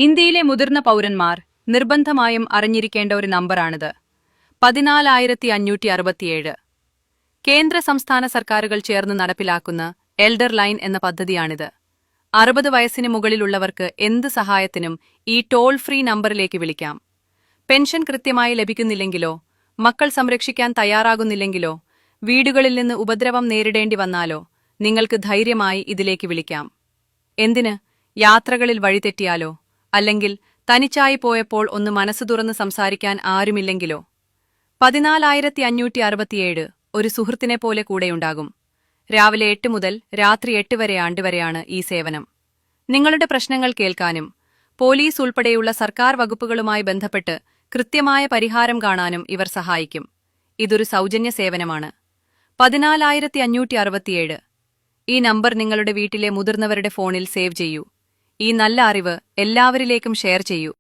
ഇന്ത്യയിലെ മുതിർന്ന പൗരന്മാർ നിർബന്ധമായും അറിഞ്ഞിരിക്കേണ്ട ഒരു നമ്പറാണിത്. 14567. കേന്ദ്ര സംസ്ഥാന സർക്കാരുകൾ ചേർന്ന് നടപ്പിലാക്കുന്ന എൽഡർ ലൈൻ എന്ന പദ്ധതിയാണിത്. 60 വയസ്സിന് മുകളിലുള്ളവർക്ക് എന്ത് സഹായത്തിനും ഈ ടോൾ ഫ്രീ നമ്പറിലേക്ക് വിളിക്കാം. പെൻഷൻ കൃത്യമായി ലഭിക്കുന്നില്ലെങ്കിലോ, മക്കൾ സംരക്ഷിക്കാൻ തയ്യാറാകുന്നില്ലെങ്കിലോ, വീടുകളിൽ നിന്ന് ഉപദ്രവം നേരിടേണ്ടി വന്നാലോ നിങ്ങൾക്ക് ധൈര്യമായി ഇതിലേക്ക് വിളിക്കാം. എന്തിന്? യാത്രകളിൽ വഴിതെറ്റിയാലോ, അല്ലെങ്കിൽ തനിച്ചായി പോയപ്പോൾ ഒന്ന് മനസ്സു തുറന്ന് സംസാരിക്കാൻ ആരുമില്ലെങ്കിലോ. 14567 ഒരു സുഹൃത്തിനെ പോലെ കൂടെയുണ്ടാകും. രാവിലെ 8 മുതൽ രാത്രി 8 വരെയാണ് ഈ സേവനം. നിങ്ങളുടെ പ്രശ്നങ്ങൾ കേൾക്കാനും പോലീസ് ഉൾപ്പെടെയുള്ള സർക്കാർ വകുപ്പുകളുമായി ബന്ധപ്പെട്ട് കൃത്യമായ പരിഹാരം കാണാനും ഇവർ സഹായിക്കും. ഇതൊരു സൗജന്യ സേവനമാണ്. 14567. ഈ നമ്പർ നിങ്ങളുടെ വീട്ടിലെ മുതിർന്നവരുടെ ഫോണിൽ സേവ് ചെയ്യൂ. ഈ നല്ല അറിവ് എല്ലാവരിലേക്കും ഷെയർ ചെയ്യൂ.